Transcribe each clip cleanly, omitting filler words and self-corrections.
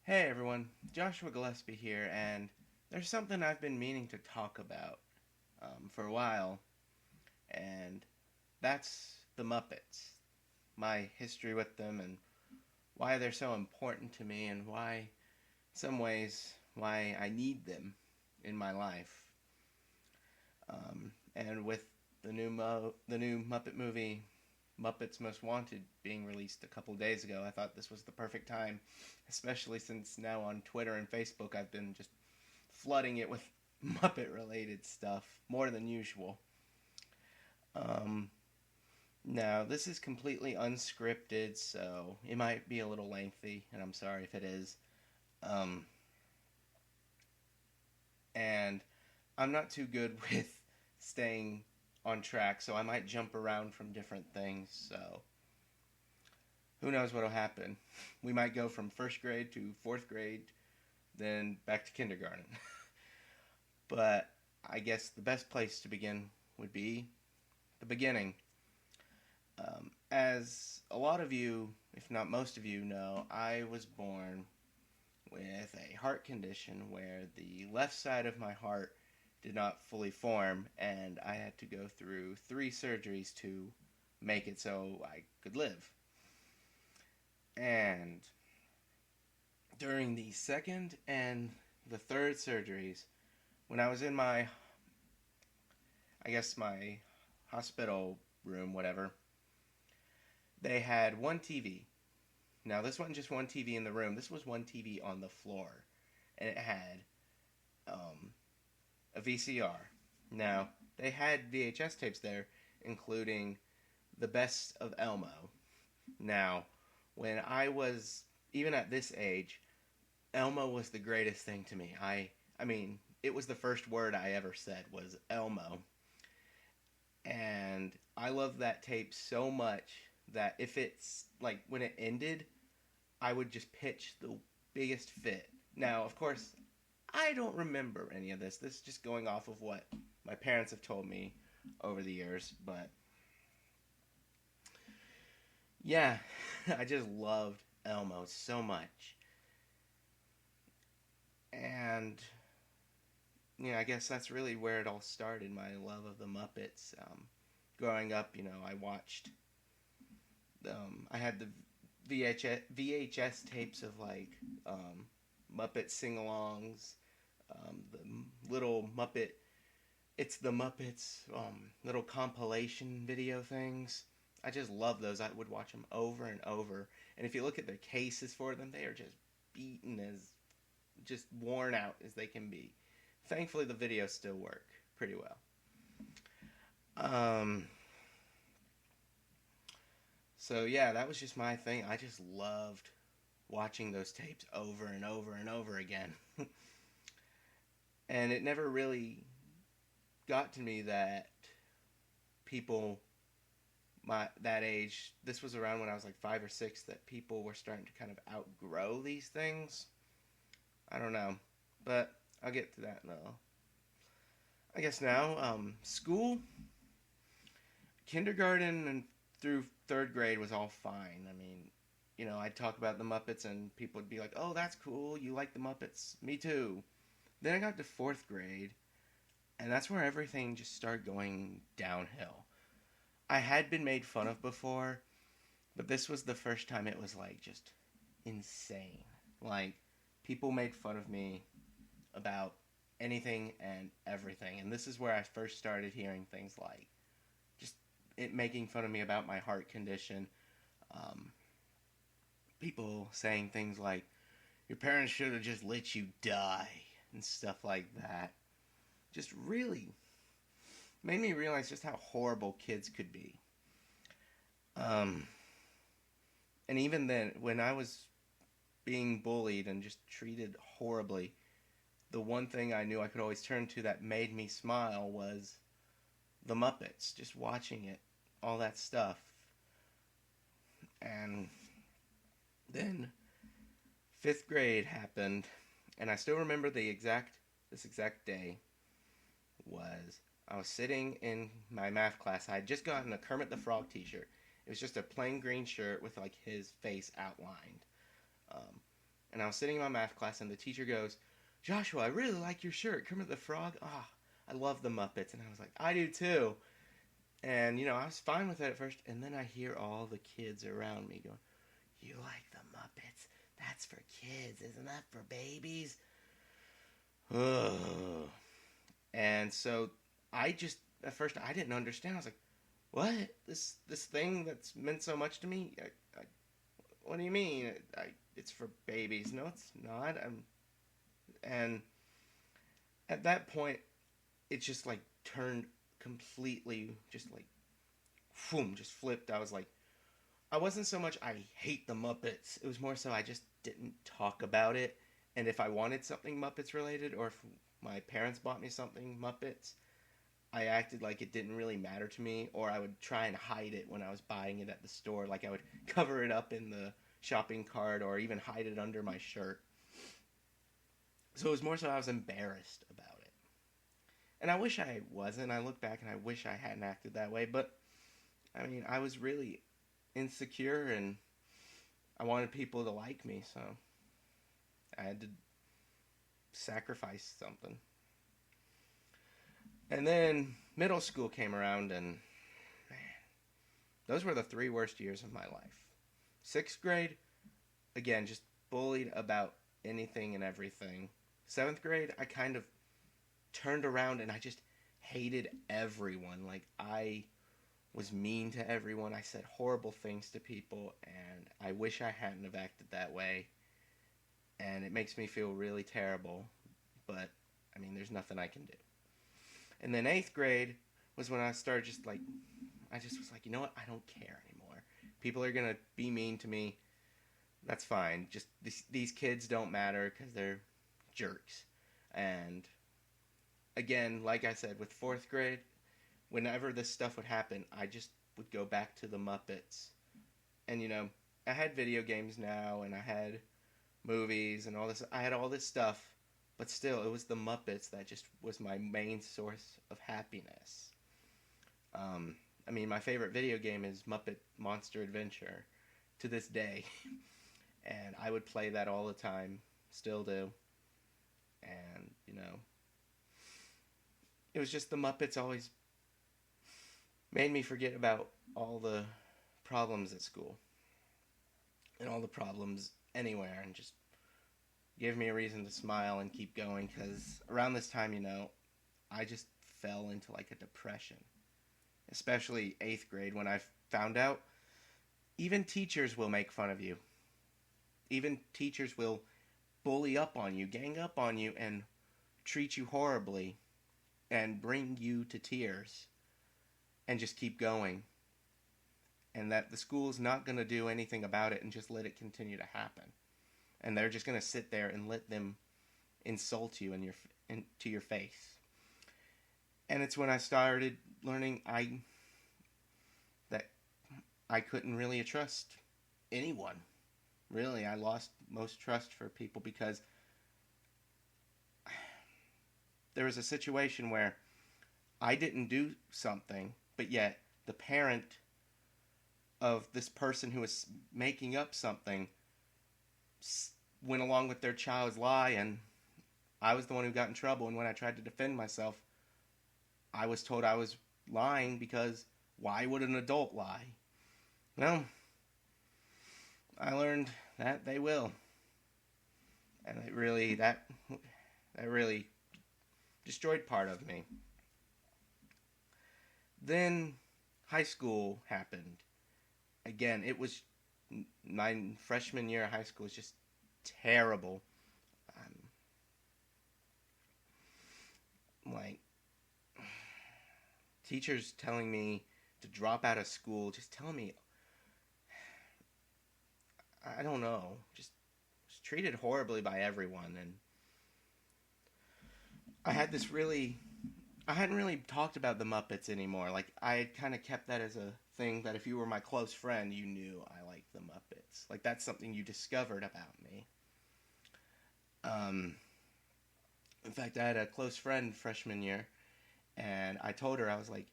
Hey everyone, Joshua Gillespie here, and there's something I've been meaning to talk about for a while, and that's the Muppets. My history with them, and why they're so important to me, and why, in some ways, why I need them in my life. And with the new Muppet movie, Muppets Most Wanted, being released a couple days ago, I thought this was the perfect time, especially since now on Twitter and Facebook I've been just flooding it with Muppet related stuff more than usual. Um, Now, this is completely unscripted, so it might be a little lengthy, and I'm sorry if it is. Um, and I'm not too good with staying on track, so I might jump around from different things, so who knows what'll happen. We might go from first grade to fourth grade, then back to kindergarten. But I guess the best place to begin would be the beginning. As a lot of you, if not most of you, know, I was born with a heart condition where the left side of my heart did not fully form, and I had to go through 3 surgeries to make it so I could live. And during the second and the third surgeries, when I was in my hospital room, whatever, they had one TV. Now, this wasn't just one TV in the room, this was one TV on the floor. And it had a VCR. Now, they had VHS tapes there, including the best of Elmo. Now, when I was, even at this age, Elmo was the greatest thing to me. I mean, it was the first word I ever said was Elmo. And I love that tape so much that if it's like when it ended, I would just pitch the biggest fit. Now, of course, I don't remember any of this. This is just going off of what my parents have told me over the years. But yeah, I just loved Elmo so much. And I guess that's really where it all started, my love of the Muppets. Growing up, I watched, I had the VHS tapes of like Muppet sing-alongs, the little Muppet, it's the Muppets little compilation video things. I just love those. I would watch them over and over. And if you look at their cases for them, they are just beaten as, just worn out as they can be. Thankfully, the videos still work pretty well. Um, so yeah, that was just my thing. I just loved watching those tapes over and over and over again. And it never really got to me that people my that age, this was around when I was like 5 or 6, that people were starting to kind of outgrow these things. I don't know, but I'll get to that now. I guess now, school, kindergarten and through third grade was all fine. I mean, I'd talk about the Muppets and people would be like, "Oh, that's cool. You like the Muppets? Me too." Then I got to fourth grade, and that's where everything just started going downhill. I had been made fun of before, but this was the first time it was like just insane. Like, people made fun of me about anything and everything. And this is where I first started hearing things like just it making fun of me about my heart condition. Um, People saying things like, your parents should have just let you die, and stuff like that. Just really made me realize just how horrible kids could be. Um, and even then, when I was being bullied and just treated horribly, the one thing I knew I could always turn to that made me smile was the Muppets. Just watching it, all that stuff. And then fifth grade happened, and I still remember this exact day was I was sitting in my math class. I had just gotten a Kermit the Frog T-shirt. It was just a plain green shirt with like his face outlined. Um, And I was sitting in my math class, and the teacher goes, "Joshua, I really like your shirt. Kermit the Frog. Ah, I love the Muppets." And I was like, "I do too." And, I was fine with it at first. And then I hear all the kids around me going, "You like the Muppets? That's for kids. Isn't that for babies?" Ugh. And so I just, at first, I didn't understand. I was like, "What? This thing that's meant so much to me? What do you mean? It's for babies?" "No, it's not." And at that point, it just like turned completely, just like, boom, just flipped. I was like, I wasn't so much I hate the Muppets. It was more so I just didn't talk about it. And if I wanted something Muppets related, or if my parents bought me something Muppets, I acted like it didn't really matter to me, or I would try and hide it when I was buying it at the store. Like I would cover it up in the shopping cart, or even hide it under my shirt. So it was more so I was embarrassed about it. And I wish I wasn't. I look back and I wish I hadn't acted that way. But, I mean, I was really insecure and I wanted people to like me. So I had to sacrifice something. And then middle school came around, and man, those were the 3 worst years of my life. Sixth grade, again, just bullied about anything and everything. Seventh grade, I kind of turned around and I just hated everyone. Like, I was mean to everyone. I said horrible things to people, and I wish I hadn't have acted that way. And it makes me feel really terrible. But, I mean, there's nothing I can do. And then eighth grade was when I started just like, I just was like, you know what? I don't care anymore. People are going to be mean to me. That's fine. Just these kids don't matter because they're jerks. And again, like I said, with fourth grade, whenever this stuff would happen, I just would go back to the Muppets. And, I had video games now, and I had movies and all this. I had all this stuff, but still, it was the Muppets that just was my main source of happiness. I mean, my favorite video game is Muppet Monster Adventure to this day. And I would play that all the time, still do. And, it was just the Muppets always made me forget about all the problems at school and all the problems anywhere, and just gave me a reason to smile and keep going, because around this time, I just fell into like a depression, especially eighth grade when I found out even teachers will make fun of you. Even teachers will bully up on you, gang up on you, and treat you horribly and bring you to tears and just keep going. And that the school's not going to do anything about it and just let it continue to happen. And they're just going to sit there and let them insult you to your face. And it's when I started learning that I couldn't really trust anyone. Really, I lost most trust for people because there was a situation where I didn't do something, but yet the parent of this person who was making up something went along with their child's lie, and I was the one who got in trouble. And when I tried to defend myself, I was told I was lying, because why would an adult lie? No, I learned that they will, and that really destroyed part of me. Then high school happened. Again, it was my freshman year of high school was just terrible. Like, teachers telling me to drop out of school, just telling me, I don't know, just was treated horribly by everyone. And I hadn't really talked about the Muppets anymore. Like, I had kind of kept that as a thing that if you were my close friend, you knew I liked the Muppets. Like, that's something you discovered about me. In fact, I had a close friend freshman year, and I told her, I was like,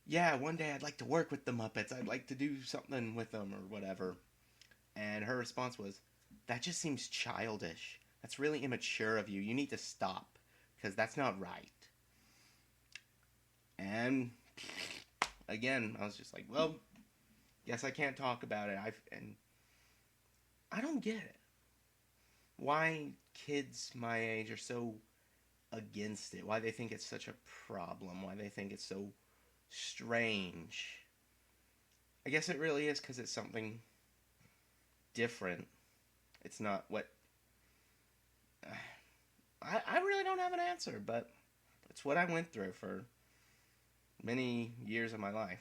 yeah, one day I'd like to work with the Muppets. I'd like to do something with them or whatever. And her response was, that just seems childish. That's really immature of you. You need to stop because that's not right. And again, I was just like, well, guess I can't talk about it. And I don't get it. Why kids my age are so against it. Why they think it's such a problem. Why they think it's so strange. I guess it really is because it's something different. It's not what I really don't have an answer, but it's what I went through for many years of my life.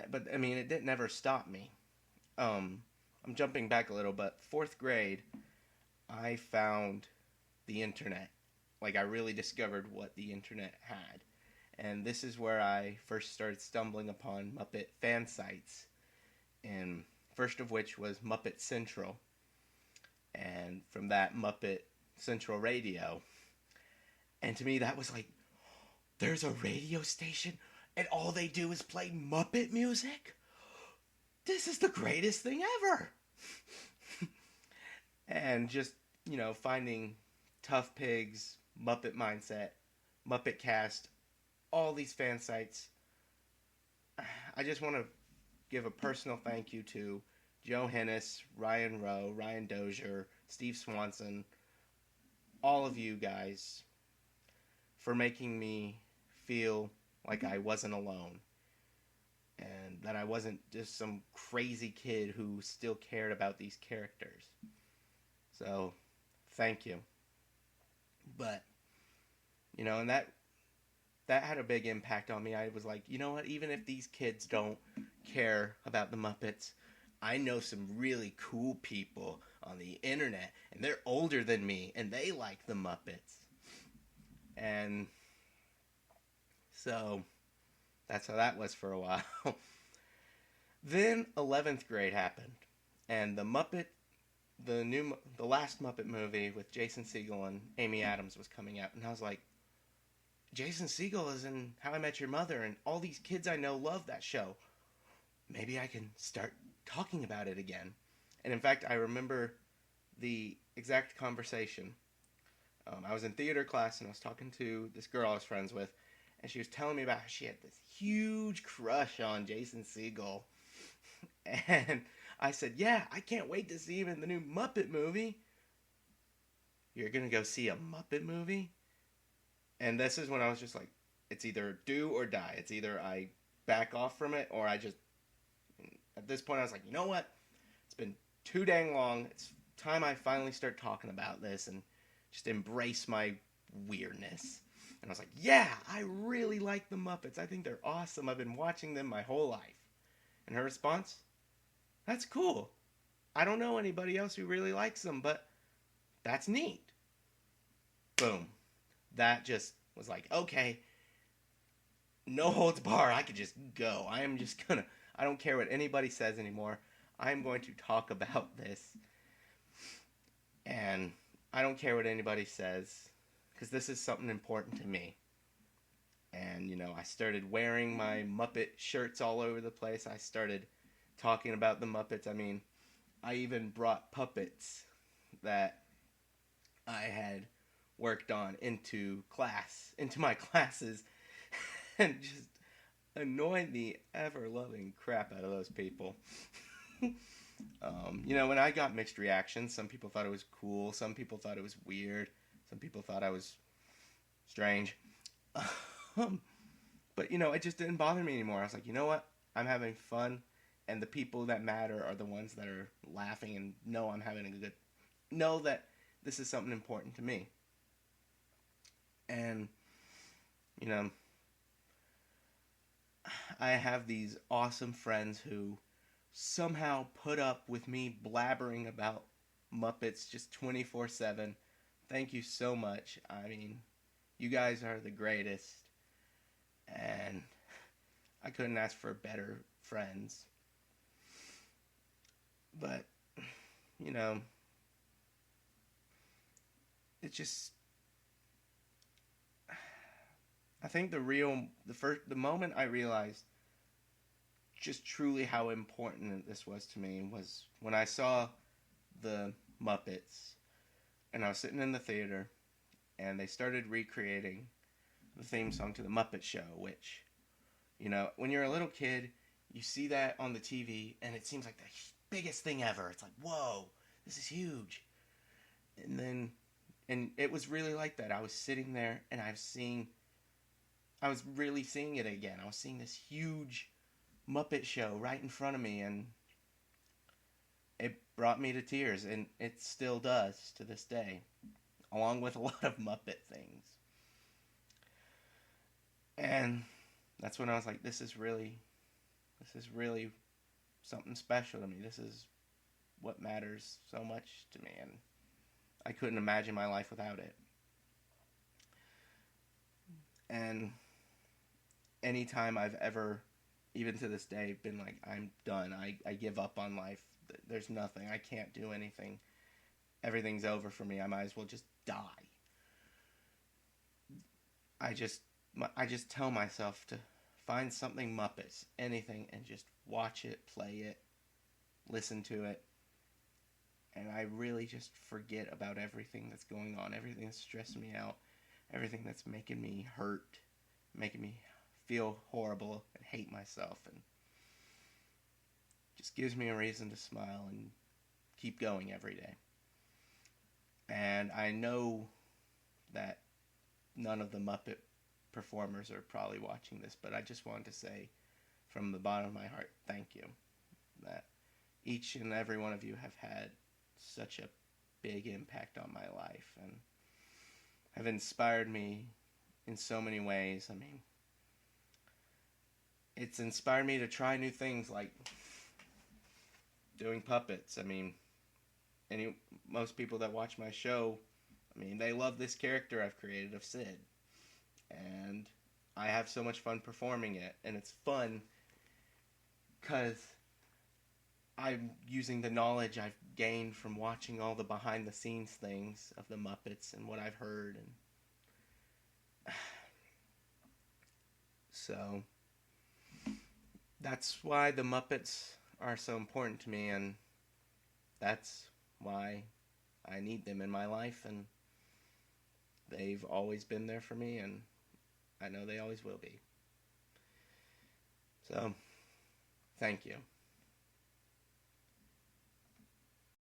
But I mean, it didn't never stop me. I'm jumping back a little, but fourth grade, I found the internet. Like, I really discovered what the internet had. And this is where I first started stumbling upon Muppet fan sites. And first of which was Muppet Central. And from that, Muppet Central Radio. And to me, that was like, there's a radio station and all they do is play Muppet music? This is the greatest thing ever! And just, finding Tough Pigs, Muppet Mindset, Muppet Cast, all these fan sites. I just want to give a personal thank you to Joe Hennis, Ryan Rowe, Ryan Dozier, Steve Swanson, all of you guys for making me feel like I wasn't alone and that I wasn't just some crazy kid who still cared about these characters. So, thank you. But, and that had a big impact on me. I was like, you know what, even if these kids don't care about the Muppets, I know some really cool people on the internet, and they're older than me, and they like the Muppets. And so, that's how that was for a while. Then 11th grade happened, and the last Muppet movie with Jason Segel and Amy Adams was coming out, and I was like, Jason Segel is in How I Met Your Mother, and all these kids I know love that show. Maybe I can start talking about it again. And in fact, I remember the exact conversation. I was in theater class, and I was talking to this girl I was friends with, and she was telling me about how she had this huge crush on Jason Segel. And I said, yeah, I can't wait to see him in the new Muppet movie. You're going to go see a Muppet movie? And this is when I was just like, it's either do or die. It's either I back off from it or I just... At this point, I was like, you know what? It's been too dang long. It's time I finally start talking about this and just embrace my weirdness. And I was like, yeah, I really like the Muppets. I think they're awesome. I've been watching them my whole life. And her response? That's cool. I don't know anybody else who really likes them, but that's neat. Boom. That just was like, okay, no holds barred. I could just go. I don't care what anybody says anymore. I'm going to talk about this. And I don't care what anybody says, because this is something important to me. And, I started wearing my Muppet shirts all over the place. I started talking about the Muppets. I mean, I even brought puppets that I had worked on into my classes, and just annoyed the ever-loving crap out of those people. When I got mixed reactions, some people thought it was cool, some people thought it was weird, some people thought I was strange. But, it just didn't bother me anymore. I was like, you know what? I'm having fun, and the people that matter are the ones that are laughing and know know that this is something important to me. And, I have these awesome friends who somehow put up with me blabbering about Muppets just 24/7. Thank you so much. I mean, you guys are the greatest. And I couldn't ask for better friends. But, it just... I think the moment I realized just truly how important this was to me was when I saw the Muppets and I was sitting in the theater and they started recreating the theme song to the Muppet Show, which, when you're a little kid, you see that on the TV and it seems like the biggest thing ever. It's like, whoa, this is huge. And it was really like that. I was sitting there and I was really seeing it again. I was seeing this huge Muppet Show right in front of me, and it brought me to tears, and it still does to this day, along with a lot of Muppet things. And that's when I was like, this is really something special to me. This is what matters so much to me, and I couldn't imagine my life without it. And anytime I've ever, even to this day, been like, I'm done, I give up on life, there's nothing, I can't do anything, everything's over for me, I might as well just die. I just tell myself to find something Muppets, anything, and just watch it, play it, listen to it, and I really just forget about everything that's going on, everything that's stressing me out, everything that's making me hurt, making me feel horrible and hate myself, and just gives me a reason to smile and keep going every day. And I know that none of the Muppet performers are probably watching this, but I just wanted to say from the bottom of my heart, thank you. That each and every one of you have had such a big impact on my life and have inspired me in so many ways. I mean, it's inspired me to try new things like doing puppets. I mean, most people that watch my show, I mean, they love this character I've created of Sid. And I have so much fun performing it. And it's fun because I'm using the knowledge I've gained from watching all the behind the scenes things of the Muppets and what I've heard. And so that's why the Muppets are so important to me, and that's why I need them in my life, and they've always been there for me, and I know they always will be. So, thank you.